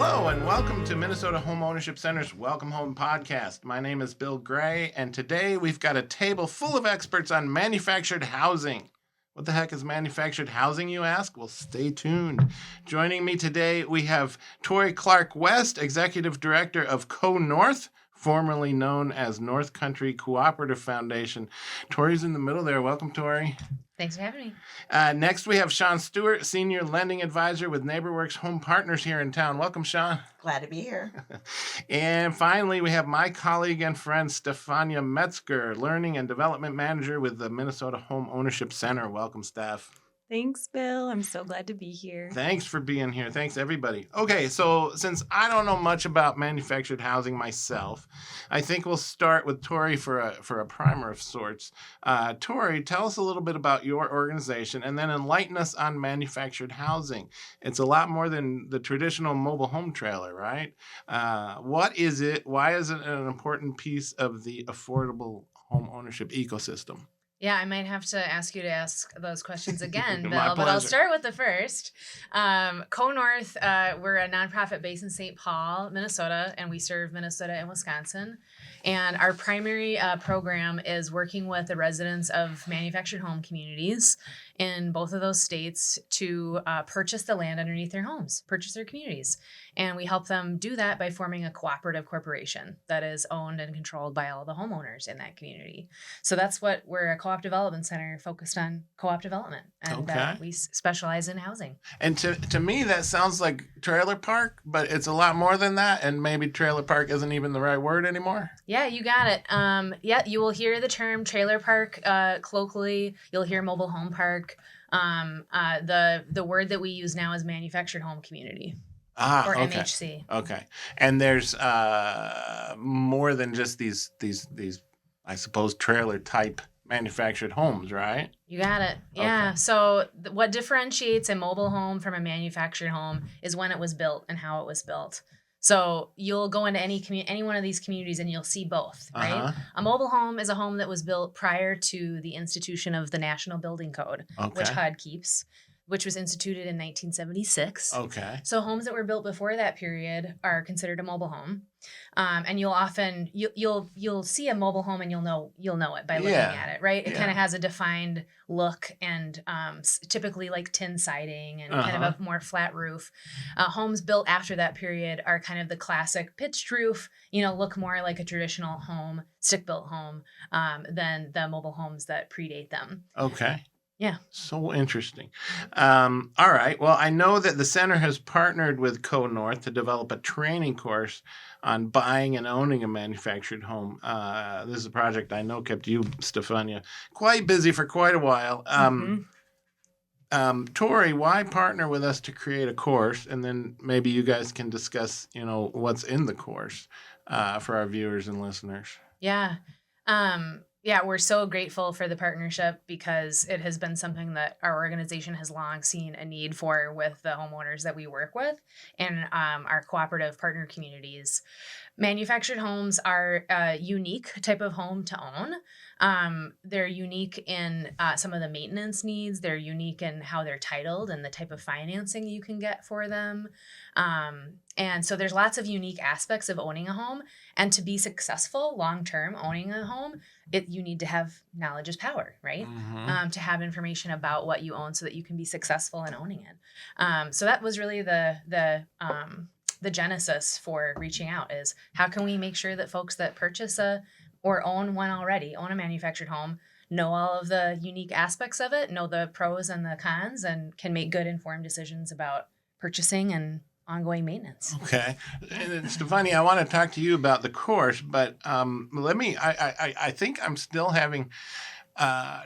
Hello and welcome to Minnesota Homeownership Center's Welcome Home podcast. My name is Bill Gray, and today we've got a table full of experts on manufactured housing. What the heck is manufactured housing, you ask? Well, stay tuned. Joining me today, we have Tory Clark-West, Executive Director of CoNorth, formerly known as North Country Cooperative Foundation. Tory's in the middle there. Welcome, Tory. Thanks for having me. Next, we have Shawn Stewart, Senior Lending Advisor with NeighborWorks Home Partners here in town. Welcome, Shawn. Glad to be here. And finally, we have my colleague and friend, Stefania Metzger, Learning and Development Manager with the Minnesota Homeownership Center. Welcome, Steph. Thanks, Bill. I'm so glad to be here. Thanks for being here. Thanks, everybody. Okay, so since I don't know much about manufactured housing myself, I think we'll start with Tory for a primer of sorts. Tory, tell us a little bit about your organization and then enlighten us on manufactured housing. It's a lot more than the traditional mobile home trailer, right? What is it? Why is it an important piece of the affordable home ownership ecosystem? Yeah, I might have to ask you to ask those questions again, Bill, My but I'll pleasure. start with the first. CoNorth, we're a nonprofit based in St. Paul, Minnesota, and we serve Minnesota and Wisconsin. And our primary program is working with the residents of manufactured home communities in both of those states to purchase the land underneath their homes, purchase their communities. And we help them do that by forming a cooperative corporation that is owned and controlled by all the homeowners in that community. So that's what we're a co-op development center focused on co-op development. And Okay. we specialize in housing. And to me, that sounds like trailer park, but it's a lot more than that. And maybe trailer park isn't even the right word anymore. Yeah, you got it. Yeah, you will hear the term trailer park colloquially. You'll hear mobile home park. The word that we use now is manufactured home community. Or Okay. MHC. Okay. And there's more than just these, I suppose, trailer type manufactured homes, right? You got it. Yeah. Okay. So what differentiates a mobile home from a manufactured home is when it was built and how it was built. So you'll go into any one of these communities and you'll see both, right? Uh-huh. A mobile home is a home that was built prior to the institution of the National Building Code, which Okay. HUD keeps, which was instituted in 1976. Okay. So homes that were built before that period are considered a mobile home, and you'll often you'll see a mobile home and you'll know it by looking Yeah. at it, right? It Yeah. kind of has a defined look and typically like tin siding and kind of a more flat roof. Homes built after that period are kind of the classic pitched roof, look more like a traditional home, stick-built home, than the mobile homes that predate them. Okay. Yeah. So interesting. All right. Well, I know that the center has partnered with CoNorth to develop a training course on buying and owning a manufactured home. This is a project I know kept you, Stefania, quite busy for quite a while. Tory, why partner with us to create a course? And then maybe you guys can discuss, what's in the course for our viewers and listeners. Yeah. Yeah, we're so grateful for the partnership because it has been something that our organization has long seen a need for with the homeowners that we work with and our cooperative partner communities. Manufactured homes are a unique type of home to own. They're unique in some of the maintenance needs. They're unique in how they're titled and the type of financing you can get for them. And so there's lots of unique aspects of owning a home. And to be successful long-term owning a home, you need to have knowledge is power, right? Mm-hmm. To have information about what you own so that you can be successful in owning it. So that was really the genesis for reaching out is how can we make sure that folks that purchase or own a manufactured home, know all of the unique aspects of it, know the pros and the cons, and can make good informed decisions about purchasing and ongoing maintenance. Okay. And Stefania, I want to talk to you about the course, but I think I'm still having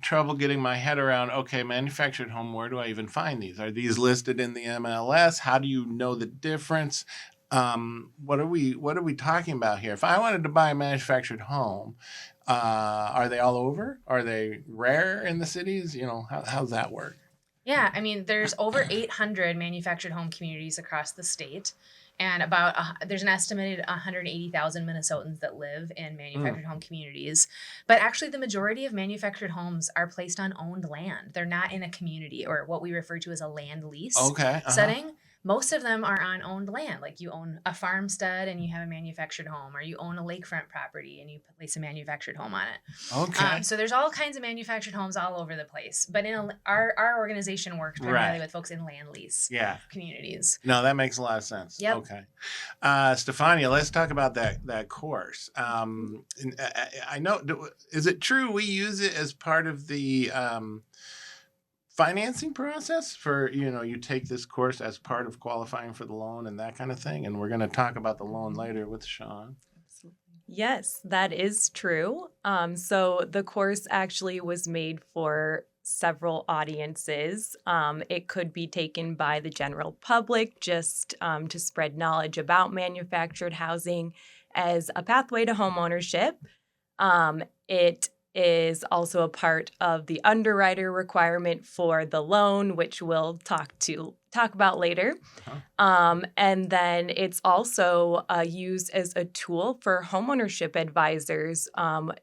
trouble getting my head around, okay, manufactured home, where do I even find these? Are these listed in the MLS? How do you know the difference? What are we talking about here? If I wanted to buy a manufactured home, are they all over? Are they rare in the cities? How's that work? Yeah, I mean, there's over 800 manufactured home communities across the state, and there's an estimated 180,000 Minnesotans that live in manufactured home communities. But actually, the majority of manufactured homes are placed on owned land. They're not in a community or what we refer to as a land lease Okay. setting. most of them are on owned land. Like you own a farmstead and you have a manufactured home, or you own a lakefront property and you place a manufactured home on it. Okay. So there's all kinds of manufactured homes all over the place. But our organization works primarily with folks in land lease communities. No, that makes a lot of sense. Yep. Okay. Stefania, let's talk about that course. I know, is it true we use it as part of the financing process for, you take this course as part of qualifying for the loan and that kind of thing? And we're going to talk about the loan later with Shawn. Yes, that is true. So the course actually was made for several audiences. It could be taken by the general public just to spread knowledge about manufactured housing as a pathway to homeownership. It is also a part of the underwriter requirement for the loan, which we'll talk about later. And then it's also used as a tool for homeownership advisors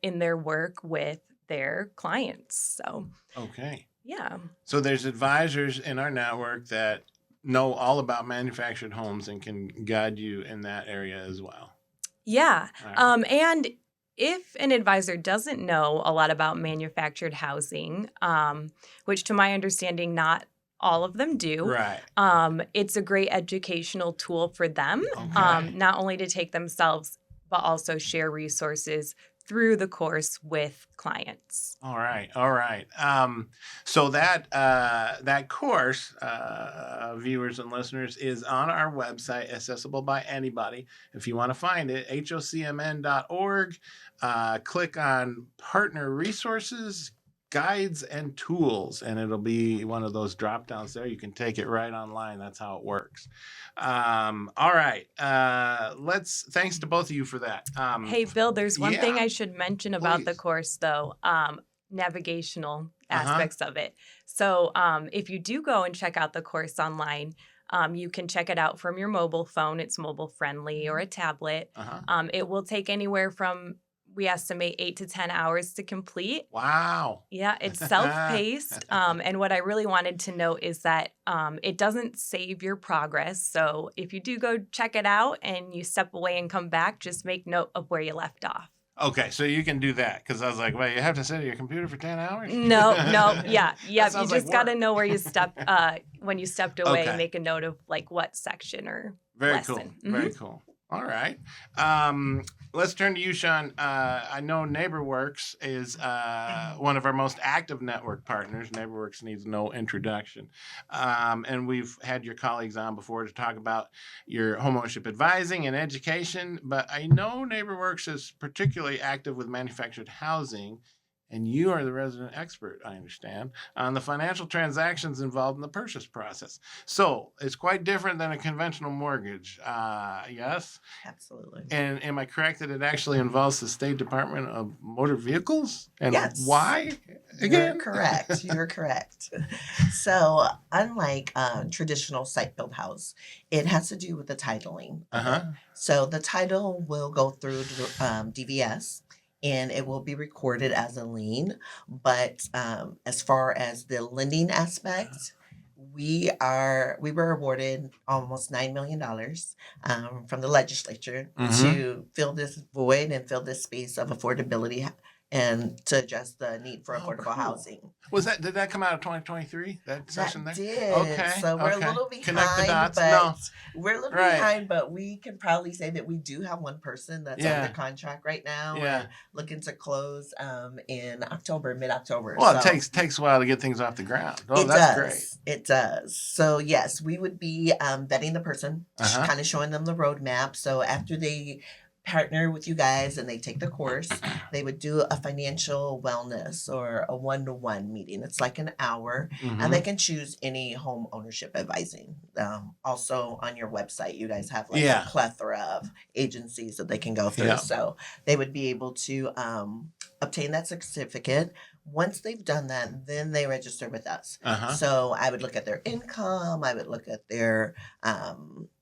in their work with their clients. So, okay. Yeah. So there's advisors in our network that know all about manufactured homes and can guide you in that area as well. Yeah. Right. And if an advisor doesn't know a lot about manufactured housing, which to my understanding, not all of them do, Right. It's a great educational tool for them, Okay. not only to take themselves, but also share resources through the course with clients. All right. So that course, viewers and listeners, is on our website, accessible by anybody. If you want to find it, hocmn.org. Click on Partner Resources, Guides, and Tools, and it'll be one of those drop downs there. You can take it right online. That's how it works. All right. Thanks to both of you for that. Hey, Bill, there's one thing yeah, I should mention about the please. course, though, navigational aspects of it. So if you do go and check out the course online, you can check it out from your mobile phone. It's mobile friendly, or a tablet. It will take anywhere from, we estimate, 8 to 10 hours to complete. Wow. Yeah, it's self-paced. And what I really wanted to note is that it doesn't save your progress. So if you do go check it out and you step away and come back, just make note of where you left off. Okay, so you can do that, because I was like, wait, you have to sit at your computer for 10 hours? No, yeah. You sounds just like got to work. know where you stepped, when you stepped away, Okay. make a note of like what section or Very lesson. cool. Very cool. All right. Let's turn to you, Shawn. I know NeighborWorks is one of our most active network partners. NeighborWorks needs no introduction. And we've had your colleagues on before to talk about your homeownership advising and education. But I know NeighborWorks is particularly active with manufactured housing. And you are the resident expert, I understand, on the financial transactions involved in the purchase process. So it's quite different than a conventional mortgage, yes? Absolutely. And am I correct that it actually involves the State Department of Motor Vehicles? And Yes. why? Again? You're correct. You're correct. So, unlike traditional site-built house, it has to do with the titling. So the title will go through DVS, and it will be recorded as a lien. But as far as the lending aspect, we were awarded almost $9 million from the legislature to fill this void and fill this space of affordability and to address the need for affordable cool. housing. Did that come out of 2023? That session That there? did. Okay. So we're okay. a little behind. Connect the dots. But No. we're a little Right. behind, but we can probably say that we do have one person that's Yeah. under contract right now. Yeah. And looking to close in October, mid-October. Well, So it takes a while to get things off the ground. Oh, it that's does. great. It does. So yes, we would be vetting the person, kind of showing them the roadmap. So after they partner with you guys and they take the course, they would do a financial wellness or a one-to-one meeting. It's like an hour, and they can choose any home ownership advising. Also on your website, you guys have like a plethora of agencies that they can go through. Yeah. So they would be able to obtain that certificate. Once they've done that, then they register with us. So I would look at their income. I would look at their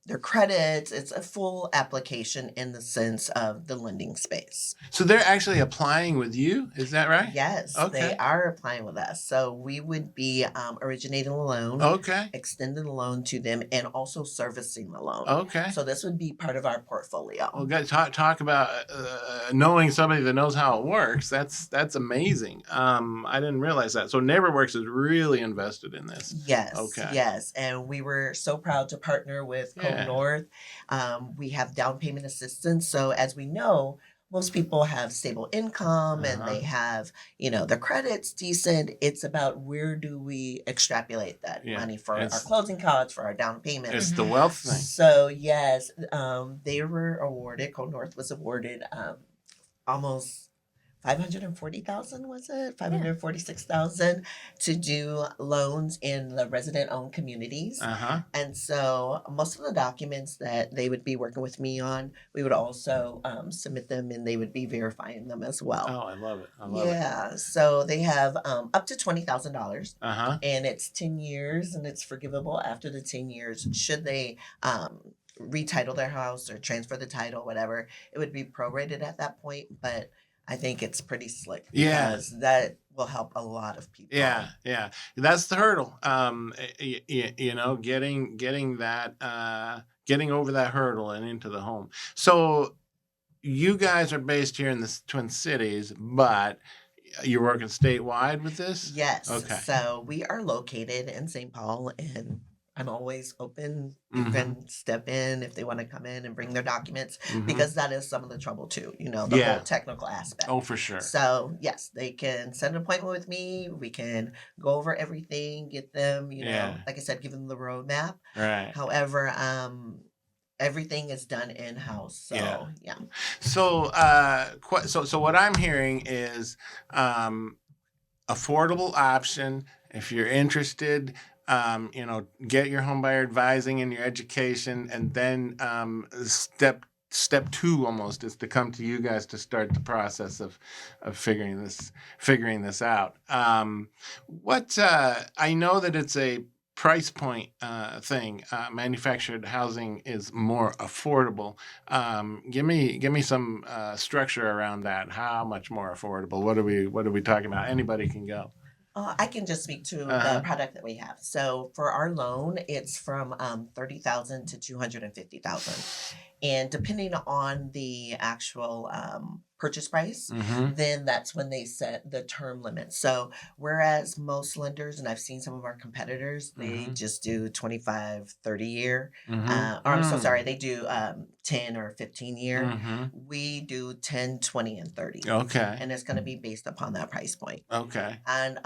their credits. It's a full application in the sense of the lending space. So they're actually applying with you, is that right? Yes, Okay. they are applying with us. So we would be originating a loan, Okay. extending the loan to them, and also servicing the loan. Okay. So this would be part of our portfolio. Well, guys, talk about knowing somebody that knows how it works. That's amazing. I didn't realize that. So NeighborWorks is really invested in this. Yes. Okay. Yes. And we were so proud to partner with Yeah. CoNorth. We have down payment assistance. So as we know, most people have stable income and they have, their credit's decent. It's about where do we extrapolate that money for our closing costs, for our down payment. It's the wealth thing. So yes, they were awarded, CoNorth was awarded almost 540,000, was it? 546,000 to do loans in the resident-owned communities. And so most of the documents that they would be working with me on, we would also submit them and they would be verifying them as well. Oh, I love it. I love it. Yeah, so they have up to $20,000 and it's 10 years and it's forgivable after the 10 years. Should they retitle their house or transfer the title, whatever, it would be prorated at that point, but I think it's pretty slick because that will help a lot of people. Yeah, that's the hurdle. Getting that, getting over that hurdle and into the home. So you guys are based here in the Twin Cities, but you're working statewide with this? Yes. Okay. So we are located in St. Paul, and I'm always open. You can step in if they want to come in and bring their documents because that is some of the trouble too, the whole technical aspect. Oh, for sure. So yes, they can set an appointment with me. We can go over everything, get them, like I said, give them the roadmap. Right. However, everything is done in-house. So yeah. So so what I'm hearing is affordable option. If you're interested, get your homebuyer advising and your education, and then step two almost is to come to you guys to start the process of figuring this out. What I know that it's a price point thing. Manufactured housing is more affordable. Give me some structure around that. How much more affordable? What are we talking about? Anybody can go. I can just speak to the product that we have. So for our loan, it's from $30,000 to $250,000, and depending on the actual purchase price, then that's when they set the term limit. So whereas most lenders, and I've seen some of our competitors, they just do 25, 30 year, or I'm so sorry, they do 10 or 15 year. We do 10, 20, and 30. Okay. And it's going to be based upon that price point. Okay. And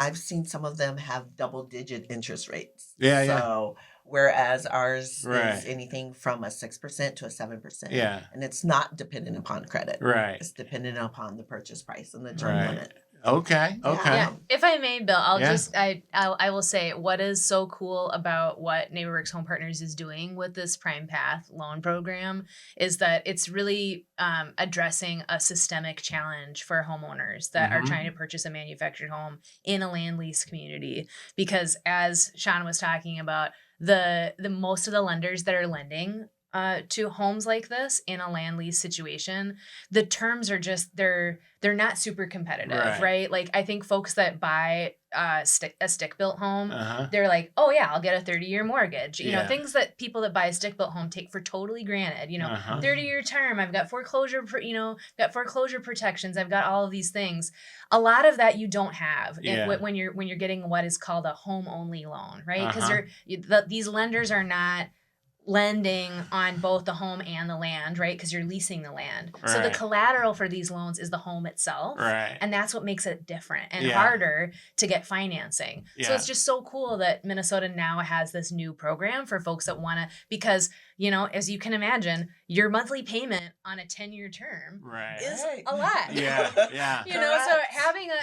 I've seen some of them have double-digit interest rates. Yeah, so, whereas ours Right. is anything from a 6% to a 7%. Yeah. And it's not dependent upon credit. Right. It's dependent upon the purchase price and the term Right. limit. Okay. Okay. Yeah, if I may, Bill, Yeah. I will say what is so cool about what NeighborWorks Home Partners is doing with this Prime Path loan program is that it's really addressing a systemic challenge for homeowners that are trying to purchase a manufactured home in a land lease community. Because as Shawn was talking about, the most of the lenders that are lending to homes like this in a land lease situation, the terms are just they're not super competitive, right? Like I think folks that buy a stick built home, they're like, oh yeah, I'll get a 30-year mortgage. You know, things that people that buy a stick built home take for totally granted. 30-year term. I've got foreclosure, protections. I've got all of these things. A lot of that you don't have when you're getting what is called a home only loan, right? Because these lenders are not lending on both the home and the land, right? Because you're leasing the land. Right. So the collateral for these loans is the home itself. Right. And that's what makes it different and harder to get financing. Yeah. So it's just so cool that Minnesota now has this new program for folks that want to, because, as you can imagine, your monthly payment on a 10-year term is a lot. Yeah. So having a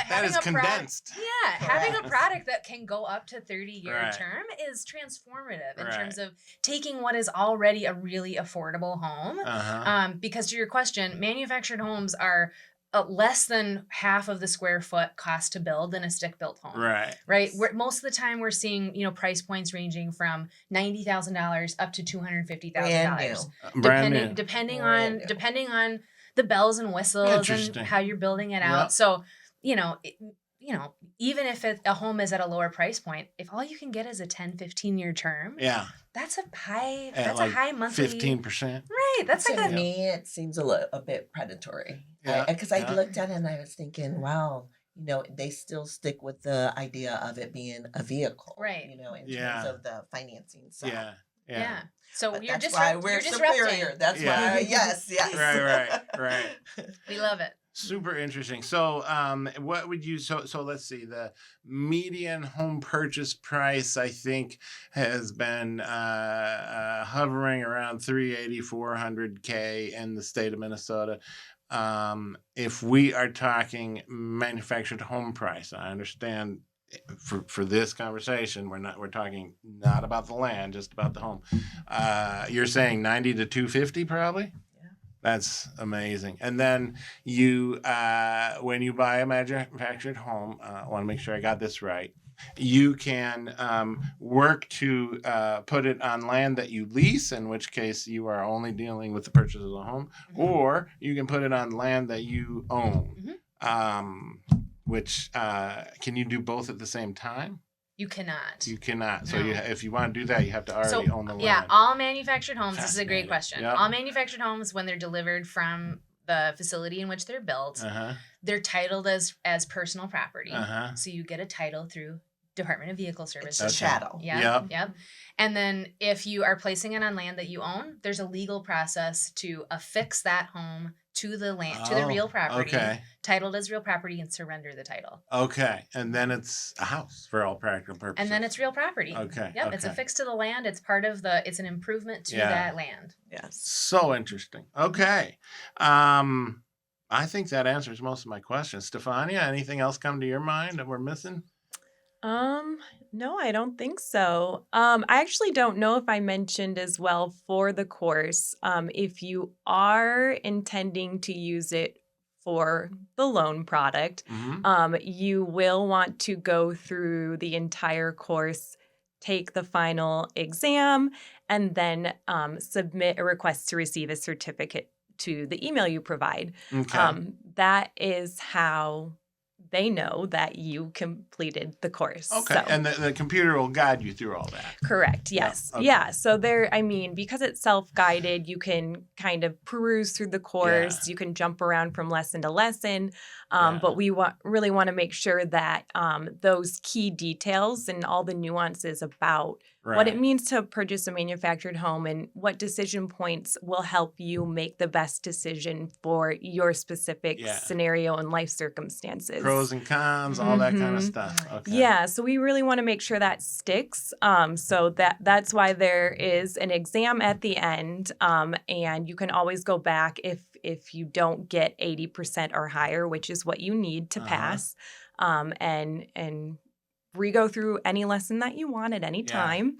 condensed. having a product that can go up to 30-year term is transformative in terms of taking what is already a really affordable home. Because to your question, manufactured homes are less than half of the square foot cost to build in a stick built home. Right. Most of the time we're seeing, price points ranging from $90,000 up to $250,000. Brand Brand new. Depending Brand new. on the bells and whistles and Interesting. how you're building it out. Yep. So, even if a home is at a lower price point, if all you can get is a 10, 15-year term, Yeah. that's a high At a high monthly 15%. Right. That's To like me, it seems a bit predatory. Yeah, Because I yeah. looked at it and I was thinking, wow, they still stick with the idea of it being a vehicle, Right. in Yeah. terms of the financing. So. yeah. So But you're that's why disrupting. we're You're disrupting. superior. That's Yeah. why, yes. Right. We love it. Super interesting. So, what would you? So let's see. The median home purchase price, I think, has been hovering around 380, 400K in the state of Minnesota. If we are talking manufactured home price, I understand. For this conversation, we're talking not about the land, just about the home. You're saying 90 to 250, probably. That's amazing. And then you, when you buy a manufactured home, I want to make sure I got this right. You can work to put it on land that you lease, in which case you are only dealing with the purchase of the home, or you can put it on land that you own. Which can you do both at the same time? You cannot. You cannot. So No. if you want to do that, you have to already own the land. Yeah, all manufactured homes. This is a great Fascinating. question. Yep. All manufactured homes, when they're delivered from the facility in which they're built, they're titled as personal property. So you get a title through Department of Vehicle Services. It's a chattel. Yep. And then if you are placing it on land that you own, there's a legal process to affix that home to the land, to the real property, titled as real property, and surrender the title. Okay. And then it's a house for all practical purposes. And then it's real property. Okay. Yep. It's affixed to the land. It's part of it's an improvement to that land. Yes. So interesting. Okay. I think that answers most of my questions. Stefania, anything else come to your mind that we're missing? No, I don't think so. I actually don't know if I mentioned as well for the course, if you are intending to use it for the loan product, you will want to go through the entire course, take the final exam, and then submit a request to receive a certificate to the email you provide. That is how they know that you completed the course. Okay. So. And the computer will guide you through all that. Correct. Yes. Okay. Yeah. So because it's self-guided, you can kind of peruse through the course. You can jump around from lesson to lesson. But we really want to make sure that those key details and all the nuances about what it means to purchase a manufactured home and what decision points will help you make the best decision for your specific scenario and life circumstances. Pros and cons, all that kind of stuff. Okay. Yeah, so we really want to make sure that sticks. So that's why there is an exam at the end, and you can always go back if you don't get 80% or higher, which is what you need to pass, and re-go through any lesson that you want at any time.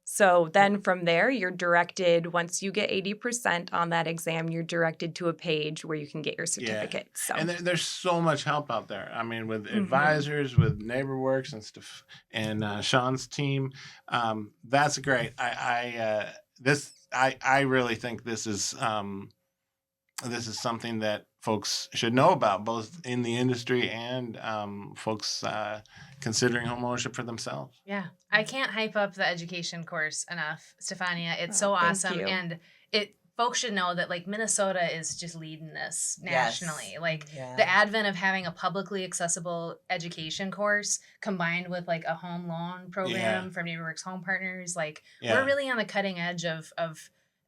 So then from there, you're directed, once you get 80% on that exam, you're directed to a page where you can get your certificate. So. And there's so much help out there. I mean, with advisors, with NeighborWorks and stuff, and Shawn's team, that's great. I really think this is something that folks should know about, both in the industry and folks considering homeownership for themselves. Yeah, I can't hype up the education course enough, Stefania. It's so awesome, and folks should know that Minnesota is just leading this nationally. The advent of having a publicly accessible education course combined with a home loan program from NeighborWorks Home Partners, we're really on the cutting edge of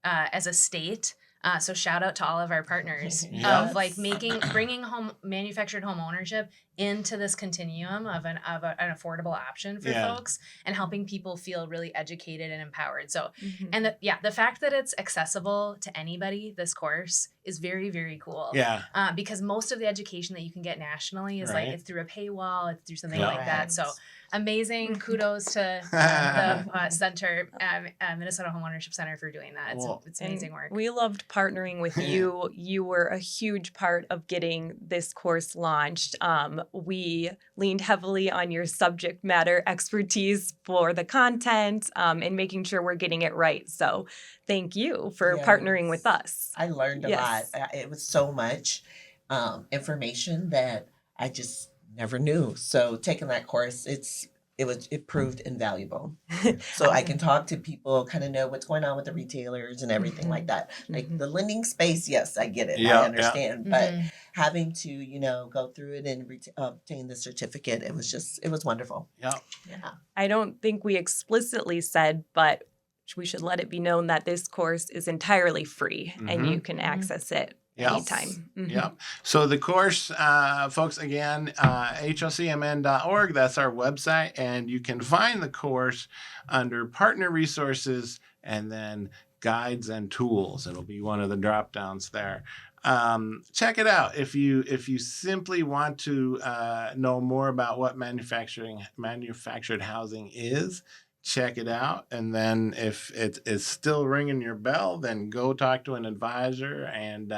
as a state. So shout out to all of our partners of bringing home manufactured home ownership into this continuum of an affordable option for Yeah. folks and helping people feel really educated and empowered. So, Mhm. and the fact that it's accessible to anybody, this course, is very, very cool. Yeah. Because most of the education that you can get nationally is Right. like it's through a paywall, it's through something Yeah. like that. So amazing, kudos to the center, Minnesota Homeownership Center, for doing that. Well, It's amazing work. We loved partnering with you. You were a huge part of getting this course launched. We leaned heavily on your subject matter expertise for the content and making sure we're getting it right. So thank you for partnering with us. I learned a lot. It was so much information that I just never knew. So taking that course, it proved invaluable. So I can talk to people, kind of know what's going on with the retailers and everything like that. Like the lending space, yes, I get it. Yeah, I understand. But Mhm. having to, go through it and obtain the certificate, it was wonderful. Yeah. Yeah. I don't think we explicitly said, but we should let it be known that this course is entirely free and you can access it Yep. anytime. Mhm. Yep. So the course, folks, again, hlcmn.org, that's our website, and you can find the course under partner resources and then guides and tools. It'll be one of the drop downs there. Check it out. If you simply want to know more about what manufactured housing is, check it out. And then if it is still ringing your bell, then go talk to an advisor and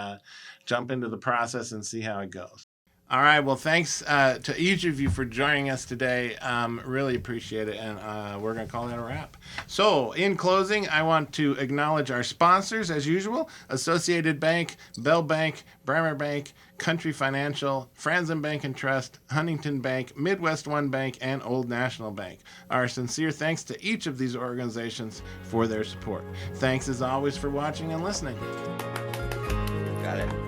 jump into the process and see how it goes. All right. Well, thanks to each of you for joining us today. Really appreciate it. And we're going to call that a wrap. So in closing, I want to acknowledge our sponsors as usual: Associated Bank, Bell Bank, Bremer Bank, Country Financial, Franzen Bank and Trust, Huntington Bank, Midwest One Bank, and Old National Bank. Our sincere thanks to each of these organizations for their support. Thanks as always for watching and listening. Got it.